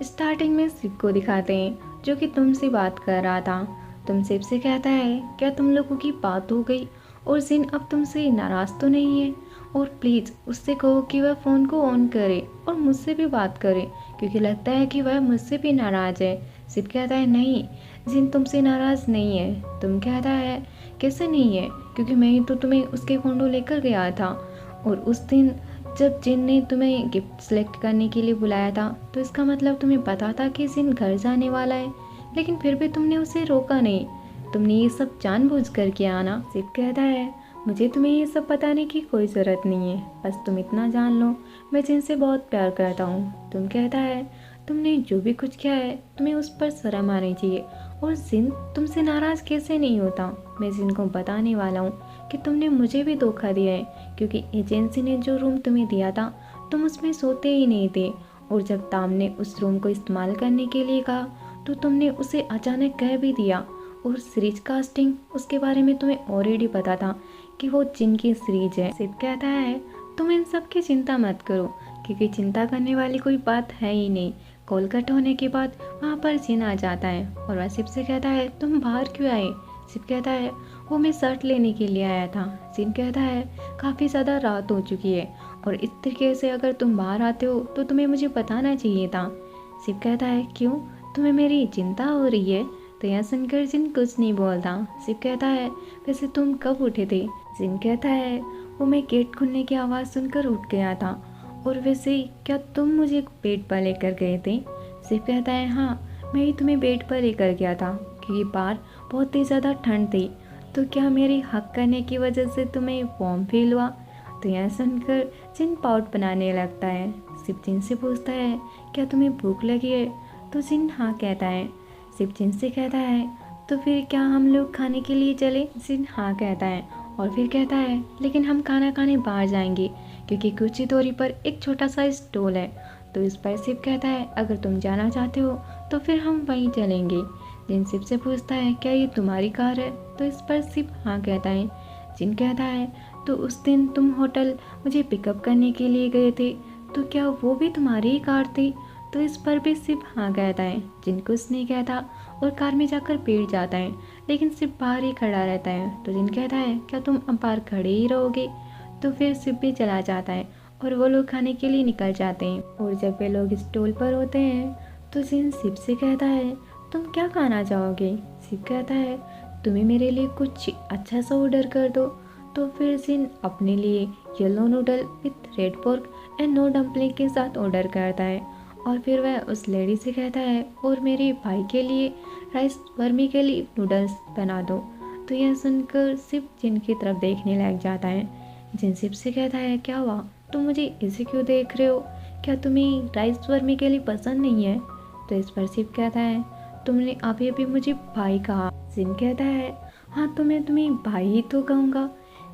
Starting में शिव को दिखाते हैं जो कि तुमसे बात कर रहा था। तुम शिव से कहता है क्या तुम लोगों की बात हो गई और जिन अब तुमसे नाराज़ तो नहीं है, और प्लीज़ उससे कहो कि वह फ़ोन को ऑन करे और मुझसे भी बात करे क्योंकि लगता है कि वह मुझसे भी नाराज़ है। शिव कहता है नहीं, जिन तुमसे नाराज़ नहीं है। तुम कहता है कैसे नहीं है, क्योंकि मैं ही तो तुम्हें उसके कॉन्डो लेकर गया था, और उस दिन जब जिन ने तुम्हें गिफ्ट सेलेक्ट करने के लिए बुलाया था तो इसका मतलब तुम्हें पता था कि जिन घर जाने वाला है, लेकिन फिर भी तुमने उसे रोका नहीं। तुमने ये सब जानबूझकर किया ना। शिव कहता है मुझे तुम्हें ये सब बताने की कोई ज़रूरत नहीं है, बस तुम इतना जान लो मैं जिन से बहुत प्यार करता हूँ। तुम कहता है तुमने जो भी कुछ किया है तुम्हें उस पर शर्म आनी चाहिए, और जिन तुमसे नाराज़ कैसे नहीं होता। मैं जिन को बताने वाला हूँ कि तुमने मुझे भी धोखा दिया है, क्योंकि एजेंसी ने जो रूम तुम्हें दिया था तुम उसमें सोते ही नहीं थे, और जब ताम ने उस रूम को इस्तेमाल करने के लिए कहा तो तुमने उसे अचानक कह भी दिया, और सीरीज कास्टिंग उसके बारे में तुम्हें ऑलरेडी पता था कि वो जिन की सीरीज है। सिद्ध कहता है तुम इन सब की चिंता मत करो, क्योंकि चिंता करने वाली कोई बात है ही नहीं। कॉल कट होने के बाद वहाँ पर जिन आ जाता है और वह शिव से कहता है तुम बाहर क्यों आए। शिव कहता है वो मैं शर्ट लेने के लिए आया था। जिन कहता है काफ़ी ज़्यादा रात हो चुकी है, और इस तरीके से अगर तुम बाहर आते हो तो तुम्हें मुझे बताना चाहिए था। शिव कहता है क्यों, तुम्हें मेरी चिंता हो रही है। तो यह सुनकर जिन कुछ नहीं बोलता। शिव कहता है वैसे तुम कब उठे थे। जिन कहता है वो मैं गेट खुलने की आवाज़ सुनकर उठ गया था, और वैसे क्या तुम मुझे बेड पर लेकर गए थे। शिव कहता है हाँ, मैं ही तुम्हें बेड पर लेकर गया था क्योंकि बाहर बहुत ही ज़्यादा ठंड थी। तो क्या मेरी हक करने की वजह से तुम्हें वार्म फील हुआ। तो यह सुनकर जिन पाउट बनाने लगता है। शिव जिन से पूछता है क्या तुम्हें भूख लगी है। तो जिन हाँ कहता है। शिव जिन से कहता है तो फिर क्या हम लोग खाने के लिए चले। जिन हाँ कहता है, और फिर कहता है लेकिन हम खाना खाने बाहर जाएंगे क्योंकि कुछ ही दूरी पर एक छोटा सा स्टॉल है। तो इस पर शिव कहता है अगर तुम जाना चाहते हो तो फिर हम वहीं चलेंगे। जिन शिव से पूछता है क्या ये तुम्हारी कार है। तो इस पर शिव हाँ कहता है। जिन कहता है तो उस दिन तुम होटल मुझे पिकअप करने के लिए गए थे, तो क्या वो भी तुम्हारी ही कार थी। तो इस पर भी शिव हाँ कहता है। जिन कुछ नहीं कहता और कार में जाकर बैठ जाता है, लेकिन शिव बाहर ही खड़ा रहता है। तो जिन कहता है क्या तुम अब बाहर खड़े ही रहोगे। तो फिर शिव भी चला जाता है और वो लोग खाने के लिए निकल जाते हैं। और जब वे लोग स्टॉल पर होते हैं तो जिन शिव से कहता है तुम क्या खाना चाहोगे। शिव कहता है तुम्हें मेरे लिए कुछ अच्छा सा ऑर्डर कर दो। तो फिर जिन अपने लिए yellow noodle with red pork and no dumpling के साथ ऑर्डर करता है, और फिर वह उस लेडी से कहता है और मेरे भाई के लिए राइस वर्मी के लिए नूडल्स बना दो। तो यह सुनकर शिव जिन की तरफ देखने लग जाता है। जिन शिव से कहता है क्या हुआ, तुम मुझे ऐसे क्यों देख रहे हो, क्या तुम्हें राइस वर्मी के लिए पसंद नहीं है। तो इस पर शिव कहता है तुमने अभी अभी मुझे भाई कहा। जिन कहता है हाँ तो मैं तुम्हें भाई ही तो कहूँगा।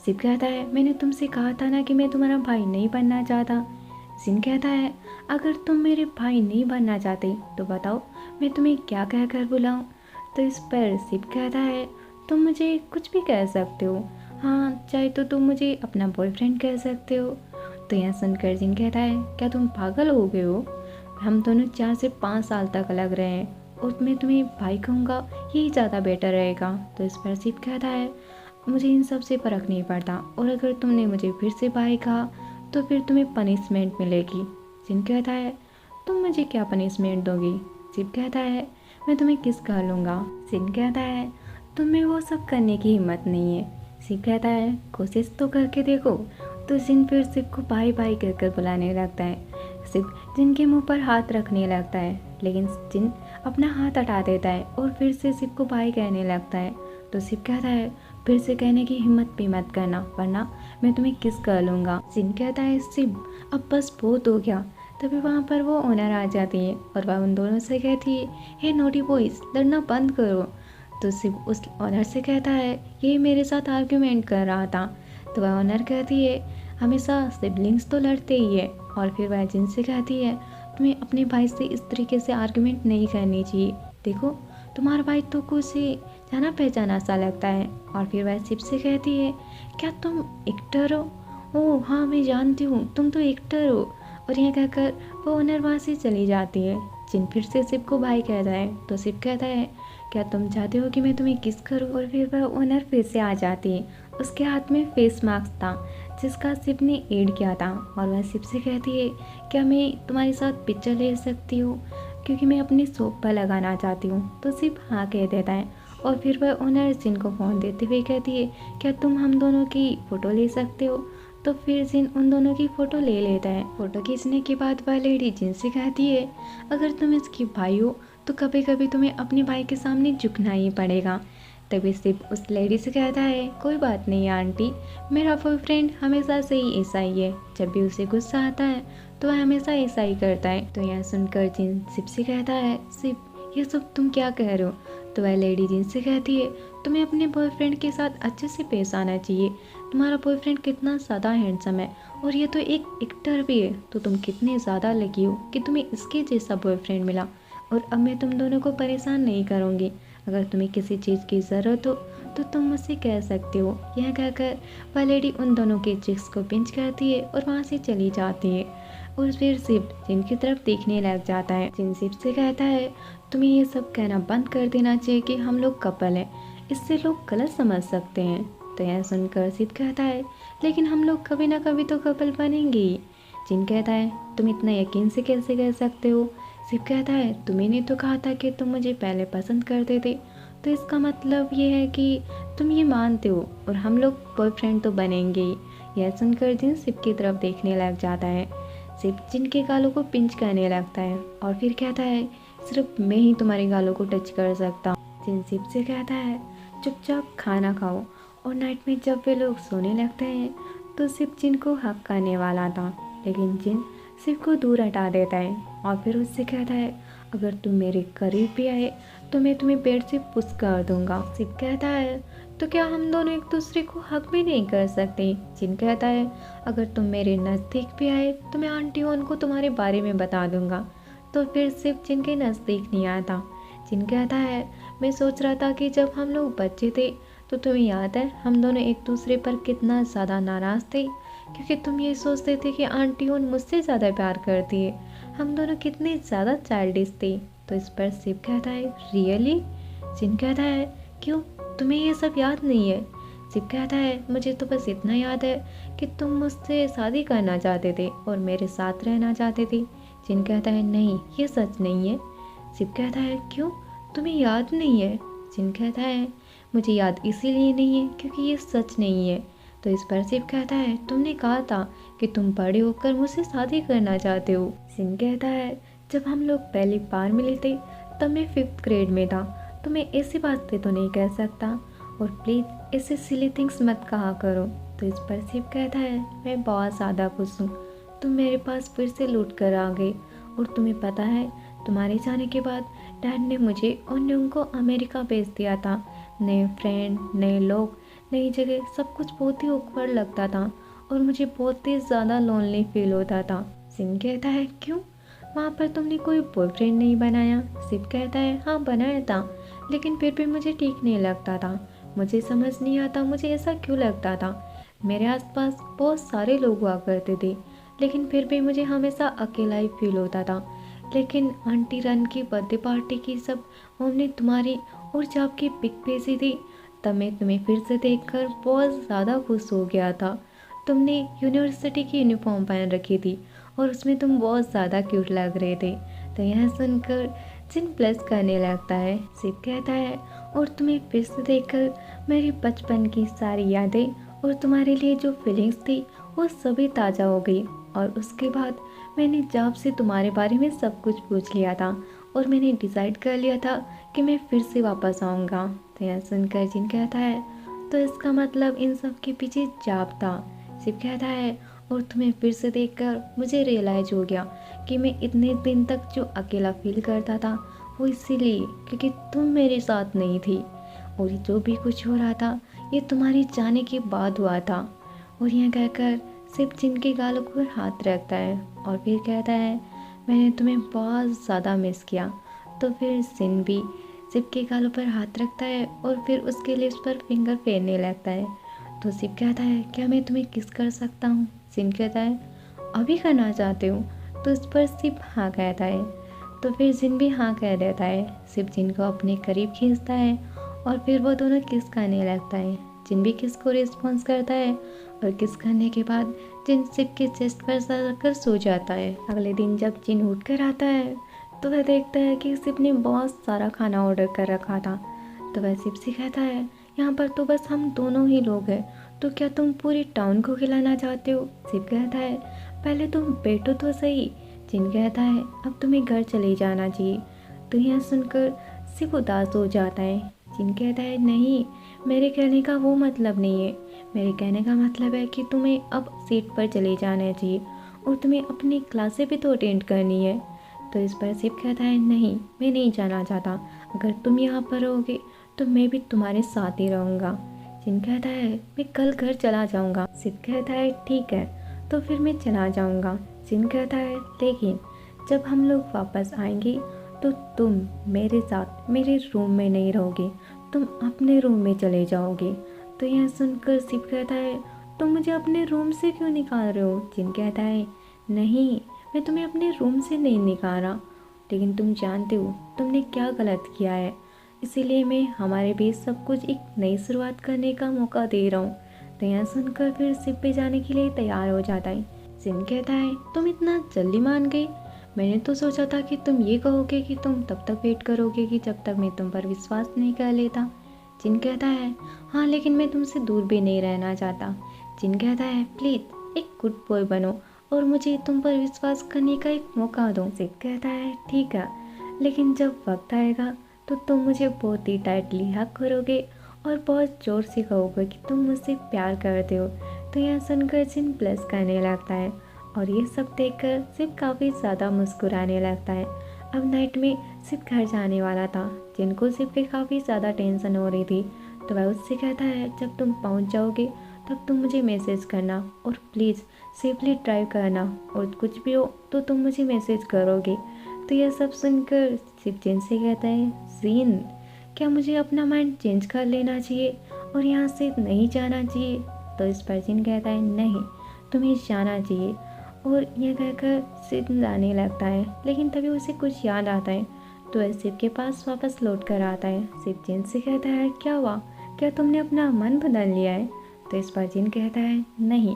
शिव कहता है मैंने तुमसे कहा था ना कि मैं तुम्हारा भाई नहीं बनना चाहता। जिन कहता है अगर तुम मेरे भाई नहीं बनना चाहते तो बताओ मैं तुम्हें क्या कहकर बुलाऊं। तो इस पर शिव कहता है तुम मुझे कुछ भी कह सकते हो, हाँ चाहे तो तुम मुझे अपना बॉयफ्रेंड कह सकते हो। तो यह सुनकर जिन कहता है क्या तुम पागल हो गए हो, हम दोनों 4 से 5 साल तक अलग रहे हैं और मैं तुम्हें भाई कहूँगा यही ज़्यादा बेटर रहेगा। तो इस पर शिव कहता है मुझे इन सब से फ़र्क नहीं पड़ता, और अगर तुमने मुझे फिर से भाई कहा तो फिर तुम्हें पनिशमेंट मिलेगी। जिन कहता है तुम मुझे क्या पनिशमेंट दोगी। शिव कहता है मैं तुम्हें किस कह लूँगा। जिन कहता है तुम्हें वो सब करने की हिम्मत नहीं है। शिव कहता है कोशिश तो करके देखो। तो जिन फिर शिव को भाई भाई कहकर बुलाने लगता है। शिव जिन के मुंह पर हाथ रखने लगता है, लेकिन जिन अपना हाथ हटा देता है और फिर से शिव को भाई कहने लगता है। तो शिव कहता है फिर से कहने की हिम्मत भी मत करना, वरना मैं तुम्हें किस कर लूँगा। जिन कहता है शिव अब बस बहुत हो गया। तभी वहाँ पर वो ओनर आ जाती है और वह उन दोनों से कहती है हे नोटी बॉयज लड़ना बंद करो। तो शिव उस ओनर से कहता है ये मेरे साथ आर्ग्यूमेंट कर रहा था। तो वह ओनर कहती है हमेशा सिबलिंग्स तो लड़ते ही है। और फिर वह जिन से कहती है तुम्हें अपने भाई से इस तरीके से आर्ग्यूमेंट नहीं करनी चाहिए, देखो तुम्हारा भाई तो कुछ जाना पहचाना सा लगता है। और फिर वह शिव से कहती है क्या तुम एक्टर हो। ओह हाँ मैं जानती हूँ तुम तो एक्टर हो। और यह कहकर वो ओनर वहाँ से चली जाती है। जिन फिर से सिप को बाय कहता है तो सिप कहता है क्या तुम चाहते हो कि मैं तुम्हें किस करूं। और फिर वह ओनर फिर से आ जाती है। उसके हाथ में फेस मास्क था जिसका सिप ने एड किया था और वह सिप से कहती है क्या मैं तुम्हारे साथ पिक्चर ले सकती हूँ क्योंकि मैं अपनी शॉप पर लगाना चाहती हूँ। तो सिप हाँ कह देता है और फिर वह ओनर जिन को फ़ोन देते हुए कहती है क्या तुम हम दोनों की फ़ोटो ले सकते हो। तो फिर जिन उन दोनों की फ़ोटो ले लेता है। फ़ोटो खींचने के बाद वह लेडी जिन से कहती है अगर तुम इसकी भाई हो तो कभी कभी तुम्हें अपने भाई के सामने झुकना ही पड़ेगा। तभी सिर्फ उस लेडी से कहता है कोई बात नहीं आंटी, मेरा बॉयफ्रेंड हमेशा से ही ऐसा ही है, जब भी उसे गुस्सा आता है तो वह हमेशा ऐसा ही करता है। तो यह सुनकर जिन सिप से कहता है सिप ये सब तुम क्या कह रहे हो। तो वह लेडी जिन से कहती है तुम्हें अपने बॉयफ्रेंड के साथ अच्छे से पेश आना चाहिए, तुम्हारा बॉयफ्रेंड कितना ज़्यादा हैंडसम है और ये तो एक एक्टर भी है, तो तुम कितने ज़्यादा लकी हो कि तुम्हें इसके जैसा बॉयफ्रेंड मिला और अब मैं तुम दोनों को परेशान नहीं करूँगी। अगर तुम्हें किसी चीज़ की ज़रूरत हो तो तुम मुझसे कह सकते हो। यह कहकर वह लेडी उन दोनों के चिक्स को पिंच करती है और वहाँ से चली जाती है। और फिर सिप जिन की तरफ देखने लग जाता है। जिन सिप से कहता है तुम्हें ये सब कहना बंद कर देना चाहिए कि हम लोग कपल हैं, इससे लोग गलत समझ सकते हैं। तो यह सुनकर सिप कहता है लेकिन हम लोग कभी ना कभी तो कपल बनेंगे ही। जिन कहता है तुम इतना यकीन से कैसे कह सकते हो। सिप कहता है तुम्हें तो कहा था कि तुम मुझे पहले पसंद करते थे, तो इसका मतलब ये है कि तुम ये मानते हो और हम लोग बॉयफ्रेंड तो बनेंगे ही। यह सुनकर जिन सिप की तरफ देखने लग जाता है। सिप जिन के गालों को पिंच करने लगता है और फिर कहता है सिर्फ मैं ही तुम्हारे गालों को टच कर सकता हूँ। जिन सिप से कहता है चुपचाप खाना खाओ। और नाइट में जब वे लोग सोने लगते हैं तो सिप जिन को हक करने वाला था, लेकिन जिन सिप को दूर हटा देता है और फिर उससे कहता है अगर तुम मेरे करीब भी आए तो मैं तुम्हें पेड़ से पुश कर दूंगा। सिप कहता है तो क्या हम दोनों एक दूसरे को हक भी नहीं कर सकते। जिन कहता है अगर तुम मेरे नज़दीक भी आए तो मैं आंटी उनको तुम्हारे बारे में बता दूंगा। तो फिर सिप जिन के नज़दीक नहीं आता। जिन कहता है मैं सोच रहा था कि जब हम लोग बच्चे थे तो तुम्हें याद है हम दोनों एक दूसरे पर कितना ज़्यादा नाराज़ थे क्योंकि तुम ये सोचते थे कि आंटी उन मुझसे ज़्यादा प्यार करती है, हम दोनों कितने ज़्यादा चाइल्डिश थे। तो इस पर सिप कहता है रियली। जिन कहता है क्यों तुम्हें ये सब याद नहीं है। सिप कहता है मुझे तो बस इतना याद है कि तुम मुझसे शादी करना चाहते थे और मेरे साथ रहना चाहते थे। जिन कहता है नहीं ये सच नहीं है। सिप कहता है क्यों तुम्हें याद नहीं है। जिन कहता है मुझे याद इसीलिए नहीं है क्योंकि ये सच नहीं है। तो इस पर सिप कहता है तुमने कहा था कि तुम बड़े होकर मुझसे शादी करना चाहते हो। जिन कहता है जब हम लोग पहली बार मिले थे तब मैं 5th ग्रेड में था, तो मैं ऐसी बातें तो नहीं कह सकता और प्लीज़ ऐसे सिली थिंग्स मत कहा करो। तो इस पर सिप कहता है मैं बहुत ज़्यादा खुश हूँ, तुम मेरे पास फिर से लौट कर आ गए और तुम्हें पता है तुम्हारे जाने के बाद डैड ने मुझे और न्यूंग को अमेरिका भेज दिया था। नए फ्रेंड, नए लोग, नई जगह, सब कुछ बहुत ही awkward लगता था और मुझे बहुत ही ज़्यादा लोनली फील होता था। सिन कहता है क्यों वहाँ पर तुमने कोई बॉयफ्रेंड नहीं बनाया। सिप कहता है हाँ बनाया था, लेकिन फिर भी मुझे ठीक नहीं लगता था, मुझे समझ नहीं आता मुझे ऐसा क्यों लगता था। मेरे आसपास बहुत सारे लोग हुआ करते थे लेकिन फिर भी मुझे हमेशा अकेला ही फील होता था। लेकिन आंटी रन की बर्थडे पार्टी की सब हमने तुम्हारी और जब आपकी पिक भेजी थी तब मैं तुम्हें फिर से देखकर बहुत ज़्यादा खुश हो गया था। तुमने यूनिवर्सिटी की यूनिफॉर्म पहन रखी थी और उसमें तुम बहुत ज़्यादा क्यूट लग रहे थे। तो यह सुनकर जिन प्लस करने लगता है। सिप कहता है और तुम्हें फिर से देखकर मेरी बचपन की सारी यादें और तुम्हारे लिए जो फीलिंग्स थी वो सभी ताज़ा हो गई और उसके बाद मैंने जब से तुम्हारे बारे में सब कुछ पूछ लिया था और मैंने डिसाइड कर लिया था कि मैं फिर से वापस आऊँगा। तो यह सुनकर जिन कहता है तो इसका मतलब इन सब के पीछे जाप था। सिप कहता है और तुम्हें फिर से देखकर मुझे रियलाइज हो गया कि मैं इतने दिन तक जो अकेला फील करता था वो इसीलिए क्योंकि तुम मेरे साथ नहीं थी और जो भी कुछ हो रहा था ये तुम्हारे जाने के बाद हुआ था। और यह कहकर सिप जिन के गालों पर हाथ रखता है और फिर कहता है मैंने तुम्हें बहुत ज़्यादा मिस किया। तो फिर सिन भी सिप के गालों पर हाथ रखता है और फिर उसके लिप्स पर फिंगर फेरने लगता है। तो सिप कहता है क्या मैं तुम्हें किस कर सकता हूँ। सिन कहता है अभी करना चाहते हो। तो इस पर सिप हाँ कहता है। तो फिर जिन भी हाँ कह देता है। सिप जिन को अपने करीब खींचता है और फिर वो दोनों किस करने लगता है। जिन भी किस को रिस्पॉन्स करता है और किस करने के बाद जिन सिप के चेस्ट पर सर रखकर सो जाता है। अगले दिन जब जिन उठ कर आता है तो वह देखता है कि सिप ने बहुत सारा खाना ऑर्डर कर रखा था। तो वह सिप से कहता है, यहाँ पर तो बस हम दोनों ही लोग हैं, तो क्या तुम पूरी टाउन को खिलाना चाहते हो? सिप कहता है, पहले तुम बैठो तो सही। जिन कहता है, अब तुम्हें घर चले जाना चाहिए। तो यह सुनकर सिप उदास हो जाता है। जिन कहता है, नहीं, मेरे कहने का वो मतलब नहीं है। मेरे कहने का मतलब है कि तुम्हें अब सीट पर चले जाना चाहिए और तुम्हें अपनी क्लासें भी तो अटेंड करनी है। तो इस पर सिप कहता है, नहीं, मैं नहीं जाना चाहता। अगर तुम यहाँ पर रहोगे तो मैं भी तुम्हारे साथ ही रहूँगा। जिन कहता है, मैं कल घर चला जाऊँगा। सिप कहता है, ठीक है, तो फिर मैं चला जाऊँगा। जिन कहता है, लेकिन जब हम लोग वापस आएंगे तो तुम मेरे साथ मेरे रूम में नहीं रहोगे, तुम अपने रूम में चले जाओगे। तो यह सुनकर सिप कहता है, तुम मुझे अपने रूम से क्यों निकाल रहे हो? जिन कहता है, नहीं, मैं तुम्हें अपने रूम से नहीं निकाल रहा, लेकिन तुम जानते हो तुमने क्या गलत किया है, इसीलिए मैं हमारे बीच सब कुछ एक नई शुरुआत करने का मौका दे रहा हूँ। तो यह सुनकर फिर सिप पे जाने के लिए तैयार हो जाता है। जिन कहता है, तुम इतना जल्दी मान गई? मैंने तो सोचा था कि तुम ये कहोगे कि तुम तब तक वेट करोगे कि जब तक मैं तुम पर विश्वास नहीं कर लेता। जिन कहता है, हाँ, लेकिन मैं तुमसे दूर भी नहीं रहना चाहता। जिन कहता है, प्लीज़ एक गुड बॉय बनो और मुझे तुम पर विश्वास करने का एक मौका दो। सिप कहता है, ठीक है, लेकिन जब वक्त आएगा तो तुम मुझे बहुत ही टाइटली हक करोगे और बहुत ज़ोर से कहोगे कि तुम मुझसे प्यार करते हो। तो यह सुनकर जिन प्लस करने लगता है और ये सब देखकर सिप काफ़ी ज़्यादा मुस्कुराने लगता है। अब नाइट में सिप घर जाने वाला था। जिनको सिप पे काफ़ी ज़्यादा टेंशन हो रही थी, तो वह उससे कहता है, जब तुम पहुंच जाओगे तब तुम मुझे मैसेज करना और प्लीज़ सेफली ड्राइव करना, और कुछ भी हो तो तुम मुझे मैसेज करोगे। तो यह सब सुनकर सिप जिन से कहता है, जिन, क्या मुझे अपना माइंड चेंज कर लेना चाहिए और यहाँ से नहीं जाना चाहिए? तो इस पर जिन कहता है, नहीं, तुम्हें जाना चाहिए। और यह कहकर सिप जाने लगता है, लेकिन तभी उसे कुछ याद आता है तो वह सिप के पास वापस लौट कर आता है। सिप जिन से कहता है, क्या हुआ, क्या तुमने अपना मन बदल लिया है? तो इस पर जिन कहता है, नहीं,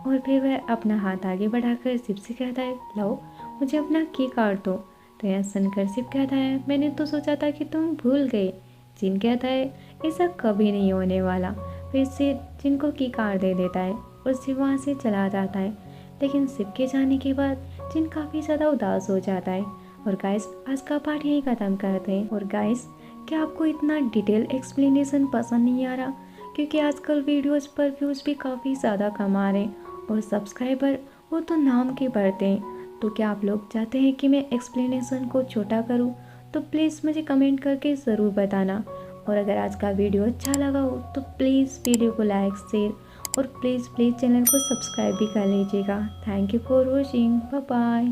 और फिर वह अपना हाथ आगे बढ़ाकर सिप से कहता है, लो, मुझे अपना की कार्ड दो। तो यह सुनकर सिप कहता है, मैंने तो सोचा था कि तुम भूल गए। जिन कहता है, ऐसा कभी नहीं होने वाला। फिर से जिन को की कार्ड दे देता है और सिप वहाँ से चला जाता है। लेकिन सिप के जाने के बाद जिन काफ़ी ज़्यादा उदास हो जाता है। और गाइस, आज का पार्ट यहीं ख़त्म करते हैं। और गाइस, क्या आपको इतना डिटेल एक्सप्लेनेशन पसंद नहीं आ रहा? क्योंकि आजकल वीडियोस पर व्यूज़ भी काफ़ी ज़्यादा कम आ रहे हैं और सब्सक्राइबर वो तो नाम के बढ़ते हैं। तो क्या आप लोग चाहते हैं कि मैं एक्सप्लेनेशन को छोटा करूं? तो प्लीज़ मुझे कमेंट करके ज़रूर बताना। और अगर आज का वीडियो अच्छा लगा हो तो प्लीज़ वीडियो को लाइक, शेयर और प्लीज़ चैनल को सब्सक्राइब भी कर लीजिएगा। Thank you for watching. Bye bye.